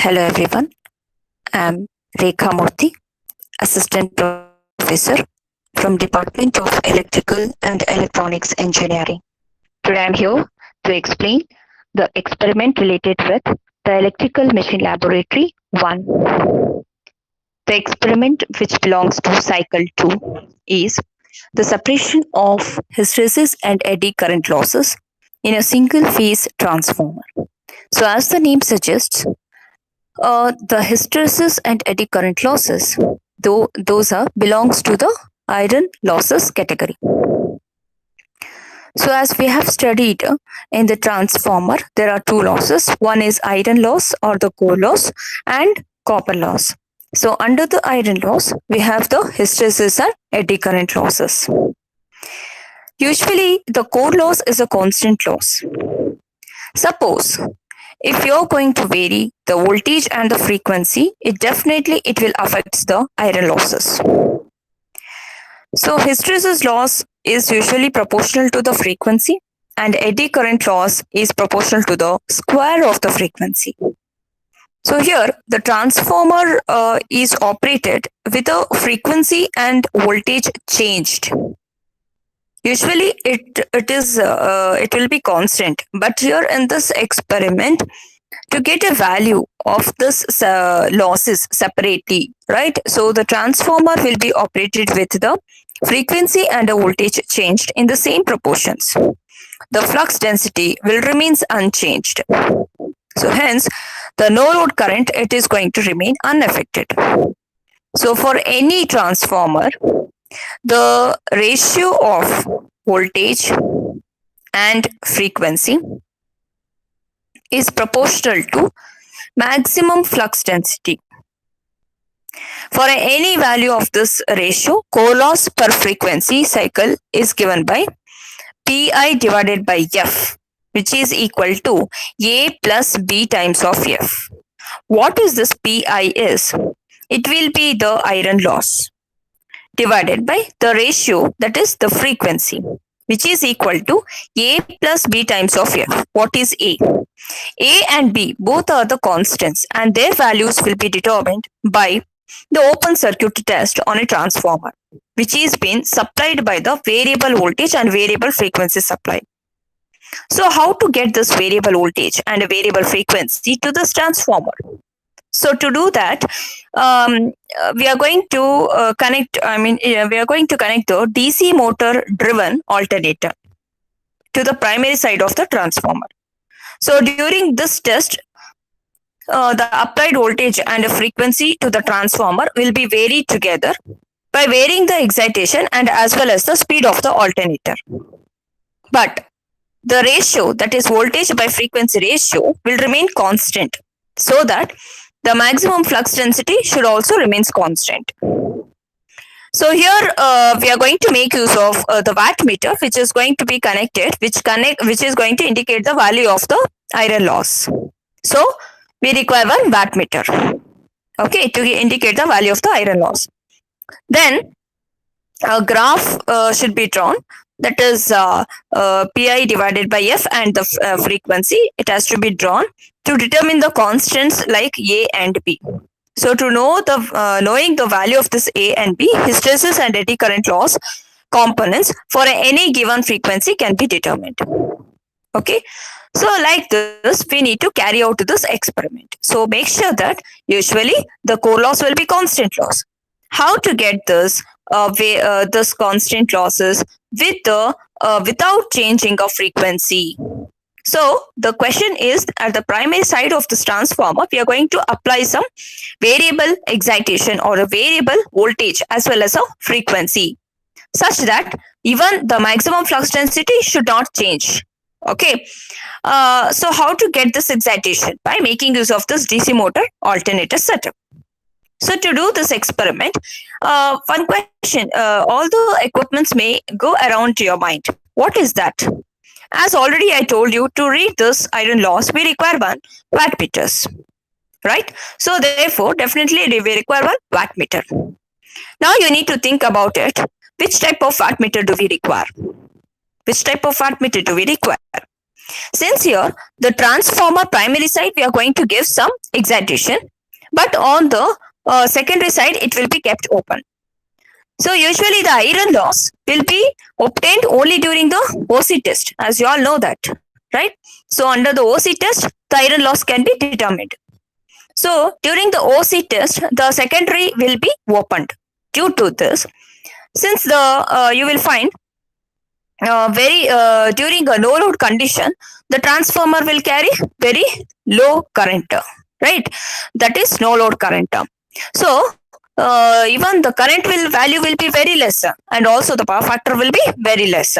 Hello everyone, I'm Rekha Murthy, Assistant Professor from Department of Electrical and Electronics Engineering. Today I'm here to explain the experiment related with the Electrical Machine Laboratory 1. The experiment which belongs to cycle 2 is the separation of hysteresis and eddy current losses in a single phase transformer. So as the name suggests, the hysteresis and eddy current losses, though those are belongs to the iron losses category. So as we have studied in the transformer, there are two losses. One is iron loss or the core loss and copper loss. So under the iron loss, we have the hysteresis and eddy current losses. Usually the core loss is a constant loss. Suppose if you're going to vary the voltage and the frequency, it will affect the iron losses. So hysteresis loss is usually proportional to the frequency and eddy current loss is proportional to the square of the frequency. So here the transformer is operated with a frequency and voltage changed. Usually it will be constant, but here in this experiment, to get a value of this losses separately, right? So the transformer will be operated with the frequency and the voltage changed in the same proportions. The flux density will remains unchanged. So hence, the no load current, it is going to remain unaffected. So for any transformer, the ratio of voltage and frequency is proportional to maximum flux density. For any value of this ratio, core loss per frequency cycle is given by Pi divided by F, which is equal to A plus B times of F. What is this Pi is? It will be the iron loss divided by the ratio, that is the frequency, which is equal to A plus B times of F. What is A? A and B both are the constants and their values will be determined by the open circuit test on a transformer, which is being supplied by the variable voltage and variable frequency supply. So how to get this variable voltage and a variable frequency to this transformer? So to do that, we are going to connect the DC motor driven alternator to the primary side of the transformer. So during this test, the applied voltage and frequency to the transformer will be varied together by varying the excitation and as well as the speed of the alternator. But the ratio, that is voltage by frequency ratio, will remain constant, so that the maximum flux density should also remain constant. So here we are going to make use of the wattmeter, which is going to be connected, which is going to indicate the value of the iron loss. So we require one wattmeter, okay, to indicate the value of the iron loss. Then a graph should be drawn, that is Pi divided by F and the frequency. It has to be drawn to determine the constants like A and B. So to know knowing the value of this A and B, hysteresis and eddy current loss components for any given frequency can be determined. Okay, so like this, we need to carry out this experiment. So make sure that usually the core loss will be constant loss. How to get this this constant losses with the without changing of frequency? So the question is, at the primary side of this transformer, we are going to apply some variable excitation or a variable voltage as well as a frequency, such that even the maximum flux density should not change. Okay, so how to get this excitation? By making use of this DC motor alternator setup. So to do this experiment, one question, all the equipments may go around to your mind. What is that? As already I told you, to read this iron loss, we require one wattmeters, right? So therefore, definitely we require one wattmeter. Now you need to think about it. Which type of wattmeter do we require? Which type of wattmeter do we require? Since here the transformer primary side we are going to give some excitation, but on the secondary side it will be kept open. So usually the iron loss will be obtained only during the OC test, as you all know that, right? So under the OC test, the iron loss can be determined. So during the OC test, the secondary will be opened. Due to this, since the you will find very during a no load condition, the transformer will carry very low current, right? That is no load current. So even the current will value will be very less, and also the power factor will be very less.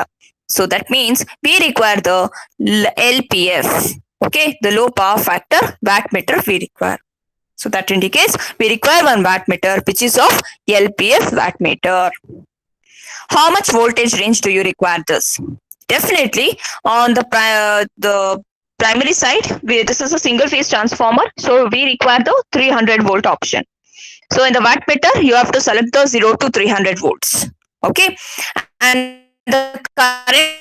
So that means we require the LPF, okay, the low power factor wattmeter we require. So that indicates we require one wattmeter which is of LPF wattmeter. How much voltage range do you require this? Definitely on the primary side, this is a single phase transformer, so we require the 300 volt option. So in the wattmeter, you have to select the 0 to 300 volts. Okay, and the current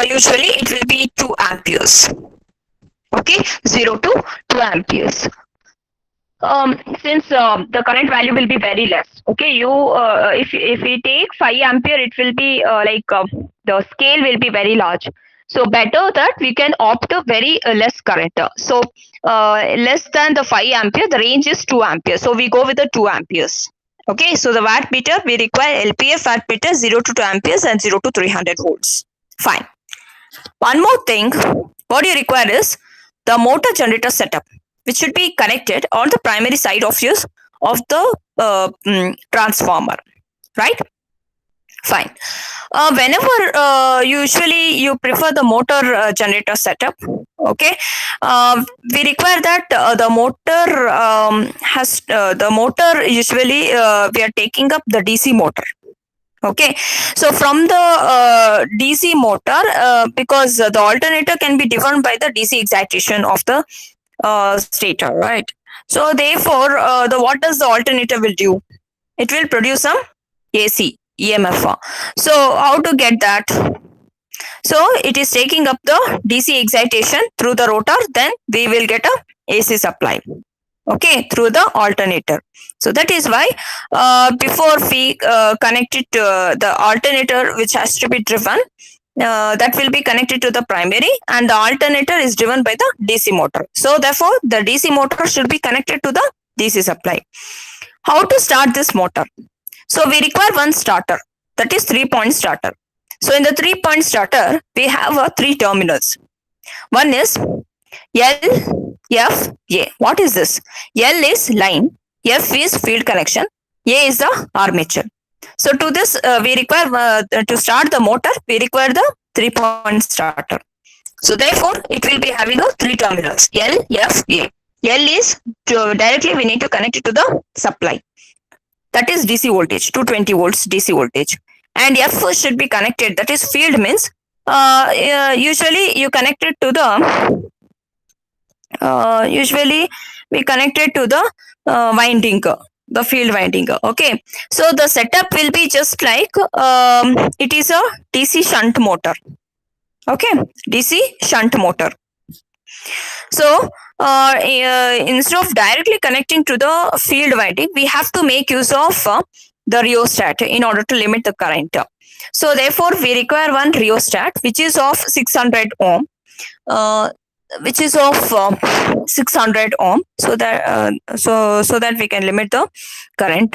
usually it will be 2 amperes. Okay, 0 to 2 amperes. Since the current value will be very less, okay, you if we take 5 ampere, it will be the scale will be very large. So better that we can opt a very less current. So less than the 5 ampere, the range is 2 ampere. So we go with the 2 amperes. Okay, so the wattmeter we require LPF wattmeter 0 to 2 amperes and 0 to 300 volts. Fine. One more thing, what you require is the motor generator setup, which should be connected on the primary side of the transformer, right? Fine. Whenever usually you prefer the motor generator setup, okay, we require that the motor has the motor usually we are taking up the DC motor. Okay, so from the DC motor, because the alternator can be driven by the DC excitation of the stator, right? So therefore, what does the alternator will do? It will produce some AC EMF. So how to get that? So it is taking up the DC excitation through the rotor, then we will get a AC supply. Okay, through the alternator. So that is why before we connect it to the alternator, which has to be driven, that will be connected to the primary, and the alternator is driven by the DC motor. So therefore, the DC motor should be connected to the DC supply. How to start this motor? So we require one starter, that is 3-point starter. So in the 3-point starter, we have 3 terminals. One is L, F, A. What is this? L is line, F is field connection, A is the armature. So to this, we require to start the motor, we require the 3-point starter. So therefore, it will be having 3 terminals, L, F, A. L is directly we need to connect it to the supply. That is DC voltage, 220 volts DC voltage. And F should be connected, that is field means usually you connect it to the usually we connect it to the winding, the field winding. Okay, so the setup will be just like it is a DC shunt motor. Okay, DC shunt motor. So instead of directly connecting to the field winding, we have to make use of the rheostat in order to limit the current. So therefore, we require one rheostat which is of 600 ohm. Which is of 600 ohm, so that so that we can limit the current.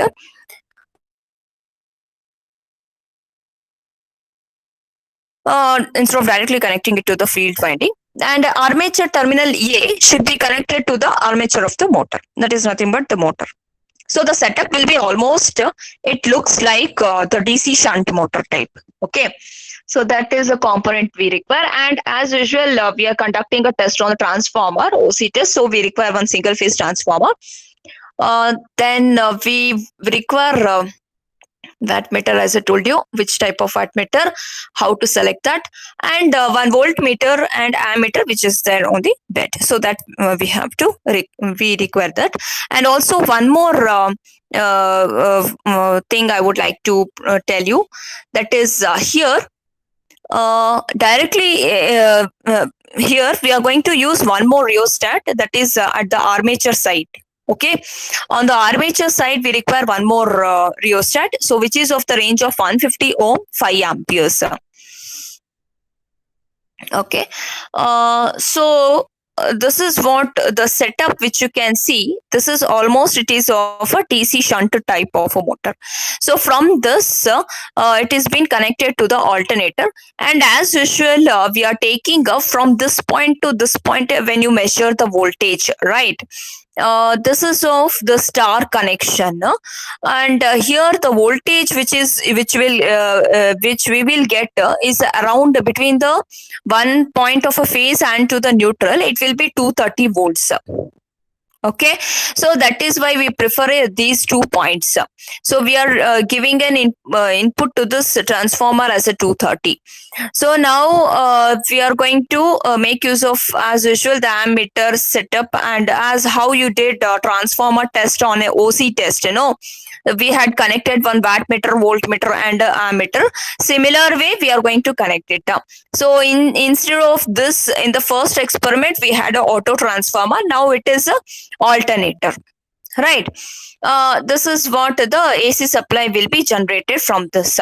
Instead of directly connecting it to the field winding, and armature terminal A should be connected to the armature of the motor. That is nothing but the motor. So the setup will be almost, it looks like the DC shunt motor type. Okay. So that is a component we require. And as usual, we are conducting a test on the transformer, OC test. So we require one single phase transformer. Then we require wattmeter, as I told you, which type of wattmeter, how to select that, and 1 voltmeter and ammeter, which is there on the bed. So that we have to, we require that. And also one more thing I would like to tell you, that is here, directly here we are going to use one more rheostat, that is at the armature side. Okay, on the armature side we require one more rheostat, so which is of the range of 150 ohm, 5 amperes. Okay, this is what the setup which you can see. This is almost, it is of a DC shunt type of a motor. So from this it is been connected to the alternator, and as usual we are taking from this point to this point when you measure the voltage, right? This is of the star connection, and here the voltage which we will get is around between the one point of a phase and to the neutral, it will be 230 volts. Okay, so that is why we prefer these 2 points. So we are giving an input to this transformer as a 230. So now we are going to make use of, as usual, the ammeter setup, and as how you did transformer test on a OC test, we had connected one wattmeter, voltmeter, and ammeter. Similar way we are going to connect it. So instead of this, in the first experiment we had a auto transformer, now it is a alternator, right? This is what the AC supply will be generated from this.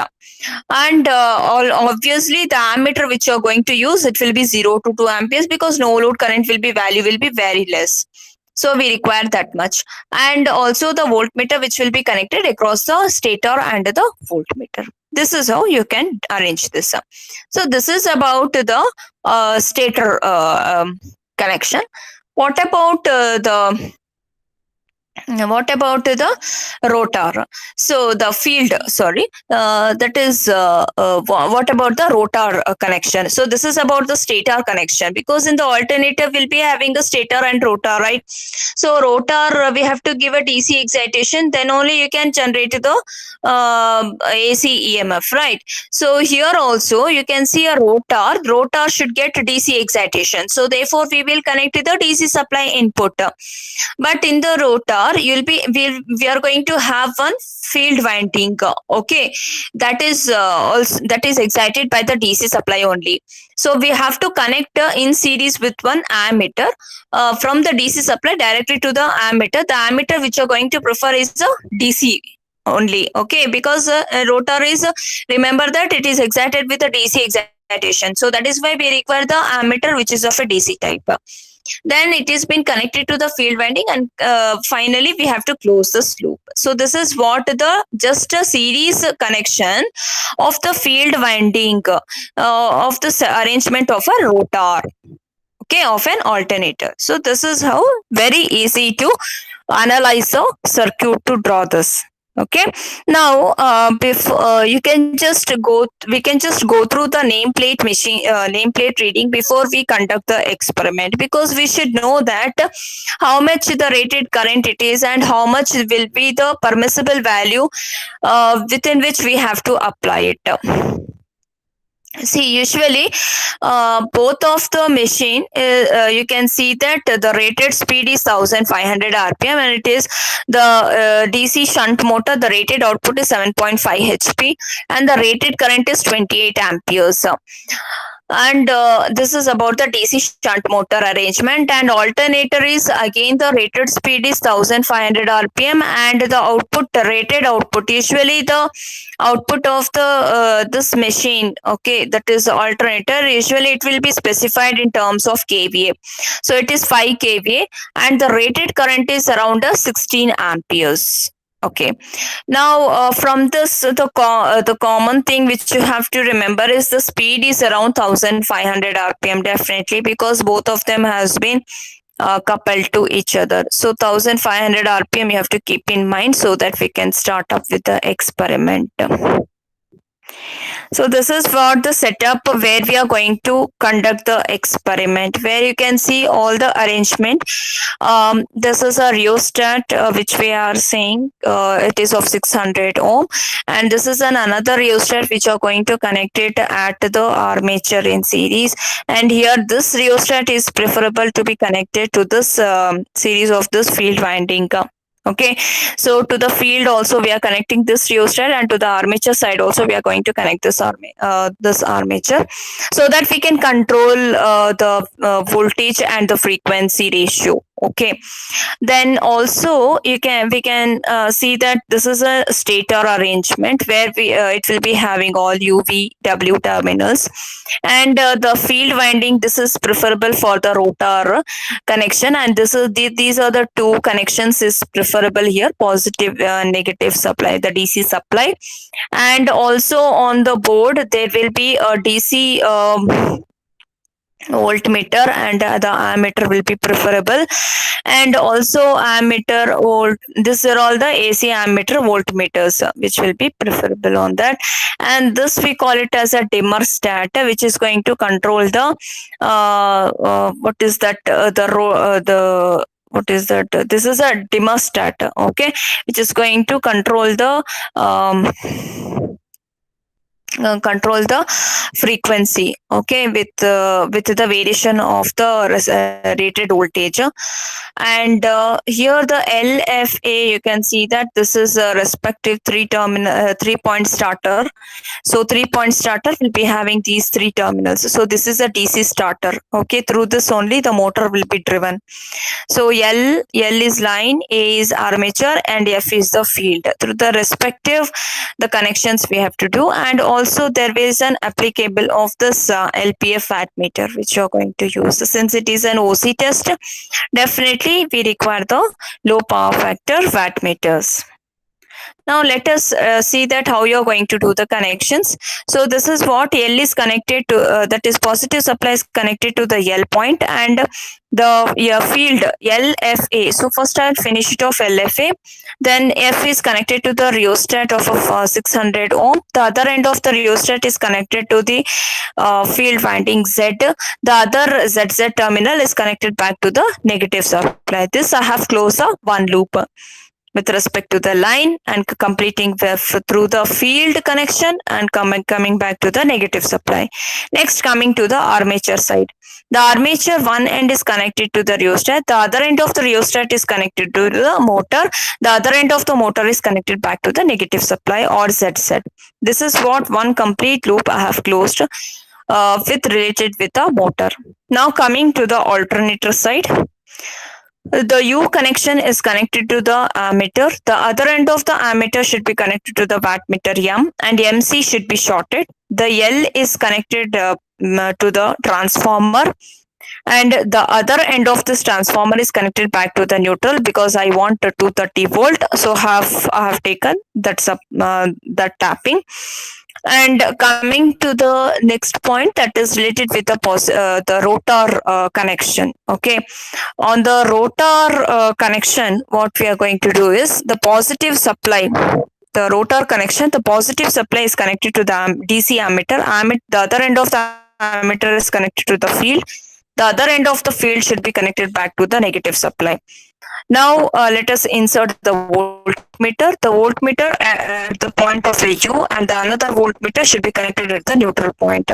And obviously the ammeter which you are going to use, it will be 0 to 2 amperes, because no load current will be value will be very less, so we require that much. And also the voltmeter which will be connected across the stator and the voltmeter. This is how you can arrange this. So this is about the stator connection. What about the rotor? So the field, sorry, that is what about the rotor connection? So this is about the stator connection, because in the alternator we'll be having a stator and rotor, right? So rotor we have to give a DC excitation, then only you can generate the AC EMF, right? So here also you can see a rotor should get DC excitation, so therefore we will connect to the DC supply input. But in the rotor we are going to have one field winding, okay, that is also that is excited by the DC supply only. So we have to connect in series with one ammeter from the DC supply directly to the ammeter. The ammeter which you're going to prefer is the DC only, okay, because rotor is remember that it is excited with a DC excitation, so that is why we require the ammeter which is of a DC type. Then it is been connected to the field winding, and finally we have to close this loop. So this is what the just a series connection of the field winding of this arrangement of a rotor, okay, of an alternator. So this is how very easy to analyze the circuit to draw this. Okay, now before we can just go through the nameplate reading before we conduct the experiment, because we should know that how much the rated current it is and how much will be the permissible value within which we have to apply it. See, usually both of the machine, you can see that the rated speed is 1500 rpm, and it is the DC shunt motor. The rated output is 7.5 HP, and the rated current is 28 amperes. And this is about the DC shunt motor arrangement. And alternator is again the rated speed is 1500 rpm, and the output, the rated output, usually the output of the this machine, okay, that is alternator, usually it will be specified in terms of kVA. So it is 5 kVA, and the rated current is around 16 amperes. Okay, now from this the common thing which you have to remember is the speed is around 1500 rpm, definitely, because both of them has been coupled to each other. So 1500 rpm you have to keep in mind, so that we can start up with the experiment. So this is for the setup where we are going to conduct the experiment, where you can see all the arrangement. This is a rheostat which we are saying it is of 600 ohm, and this is another rheostat which are going to connect it at the armature in series. And here this rheostat is preferable to be connected to this series of this field winding. Okay, so to the field also we are connecting this rheostat, and to the armature side also we are going to connect this armature, so that we can control the voltage and the frequency ratio. Okay, then also we can see that this is a stator arrangement where it will be having all UV W terminals, and the field winding, this is preferable for the rotor connection, and these are the two connections is preferable here: positive negative supply, the DC supply. And also on the board there will be a DC voltmeter, and the ammeter will be preferable, and also ammeter volt, this are all the AC ammeter voltmeters which will be preferable on that. And this we call it as a dimmer stat, which is going to control the what is that the what is that this is a dimmer stat, okay, which is going to um, control the frequency, okay, with the variation of the rated voltage. And here the LFA, you can see that this is a respective 3 point starter. So 3 point starter will be having these three terminals. So this is a DC starter, okay, through this only the motor will be driven. So L is line, A is armature, and F is the field. Through the respective the connections we have to do, and also there is an applicable of this LPF wattmeter which you are going to use. Since it is an OC test, definitely we require the low power factor wattmeters. Now let us see that how you are going to do the connections. So this is what L is connected to, that is positive supply is connected to the L point, and the field LFA. So first I'll finish it off LFA. Then F is connected to the rheostat of 600 ohm. The other end of the rheostat is connected to the field winding Z. The other ZZ terminal is connected back to the negative supply. This I have closed a one loop with respect to the line, and completing through the field connection, and coming back to the negative supply. Next, coming to the armature side. The armature one end is connected to the rheostat. The other end of the rheostat is connected to the motor. The other end of the motor is connected back to the negative supply or ZZ. This is what one complete loop I have closed with related with the motor. Now coming to the alternator side. The U connection is connected to the ammeter. The other end of the ammeter should be connected to the wattmeter M, and MC should be shorted. The L is connected to the transformer, and the other end of this transformer is connected back to the neutral, because I want a 230 volt. So I have taken that tapping. And coming to the next point, that is related with the rotor connection. Okay, on the rotor connection, what we are going to do is the positive supply. The rotor connection, the positive supply is connected to the DC ammeter. The other end of the ammeter is connected to the field. The other end of the field should be connected back to the negative supply. Now let us insert the voltmeter. The voltmeter at the point of a U, and the another voltmeter should be connected at the neutral point.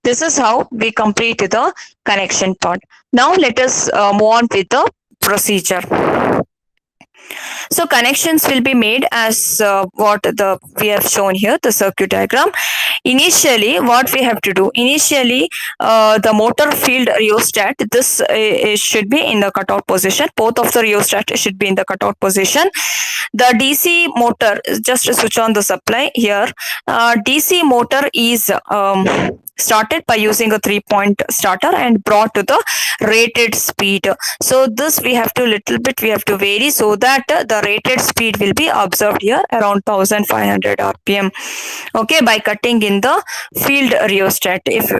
This is how we complete the connection part. Now let us move on with the procedure. So connections will be made as what we have shown here, the circuit diagram. Initially, what we have to do, the motor field rheostat, this should be in the cutout position. Both of the rheostat should be in the cutout position. The DC motor, just switch on the supply here. DC motor is started by using a 3-point starter and brought to the rated speed. So this we have to vary, so that the rated speed will be observed here around 1500 rpm. Okay, by cutting in the field rheostat if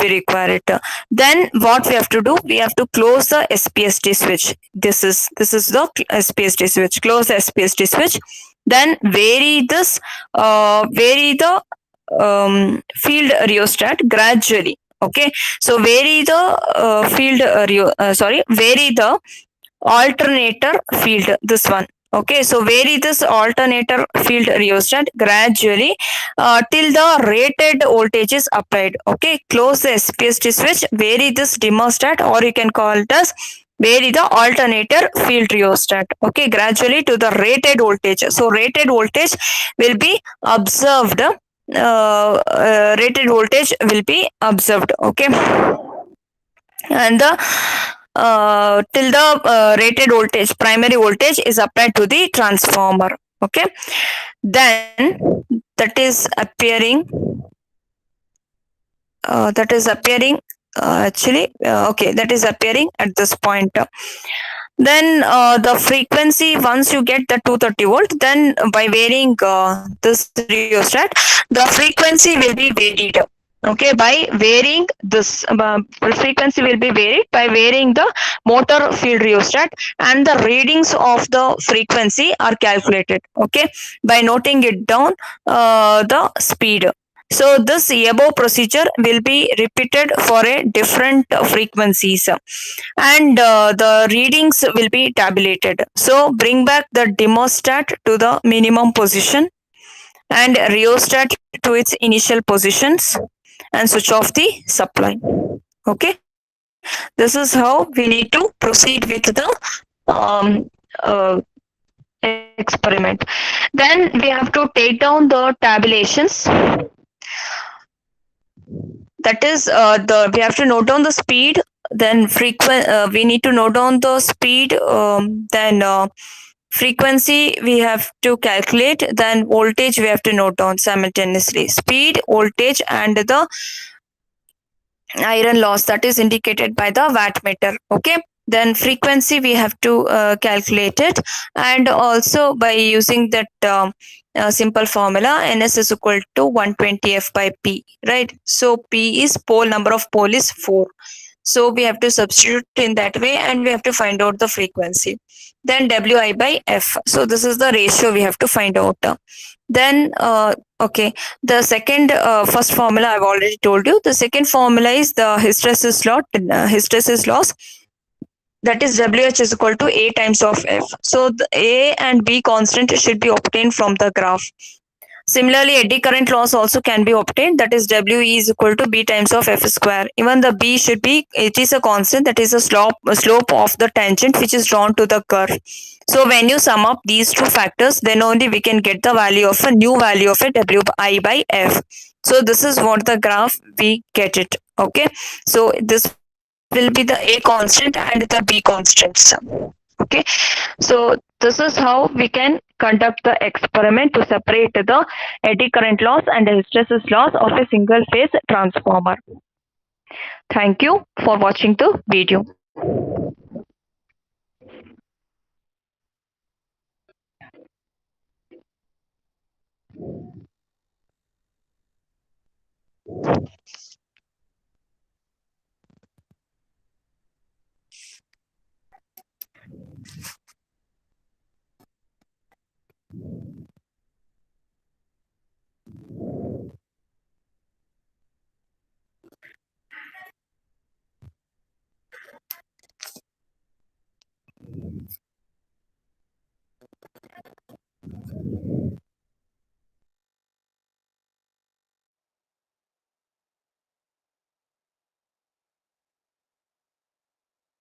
we require it. Then what we have to do, we have to close the SPST switch. This is the SPST switch. Close the SPST switch. Then vary the field rheostat gradually. Okay, so vary the vary the alternator field, this one. Okay, so vary this alternator field rheostat gradually till the rated voltage is applied. Okay, close the SPST switch, vary this dimmer stat, or you can call it as vary the alternator field rheostat, okay, gradually to the rated voltage. So rated voltage will be observed, rated voltage will be observed, okay, and the till the rated voltage, primary voltage is applied to the transformer, okay. Then that is appearing, that is appearing actually okay, that is appearing at this point. Then the frequency, once you get the 230 volt, then by varying this rheostat, the frequency will be varied, okay, by varying this frequency will be varied by varying the motor field rheostat, and the readings of the frequency are calculated, okay, by noting it down the speed. So this above procedure will be repeated for a different frequencies, and the readings will be tabulated. So bring back the demostat to the minimum position and rheostat to its initial positions, and switch off the supply. Okay, this is how we need to proceed with the um, uh, experiment. Then we have to take down the tabulations. That is the we have to note down the speed, then frequent we need to note down the speed, then frequency we have to calculate, then voltage we have to note down simultaneously, speed, voltage, and the iron loss that is indicated by the wattmeter, okay. Then frequency we have to calculate it, and also by using that simple formula, ns is equal to 120 f by p, right? So p is pole, number of pole is 4, so we have to substitute in that way, and we have to find out the frequency. Then wi by f, so this is the ratio we have to find out. Then okay, the second first formula I've already told you. The second formula is the hysteresis law, hysteresis laws, that is wh is equal to a times of f. So the a and b constant should be obtained from the graph. Similarly, eddy current loss also can be obtained, that is W is equal to B times of F square. Even the B should be, it is a constant, that is a slope of the tangent which is drawn to the curve. So when you sum up these two factors, then only we can get the value of a new value of a Wi by F. So this is what the graph we get it. Okay. So this will be the A constant and the B constants. Okay. So this is how we can conduct the experiment to separate the eddy current loss and the hysteresis loss of a single phase transformer. Thank you for watching the video.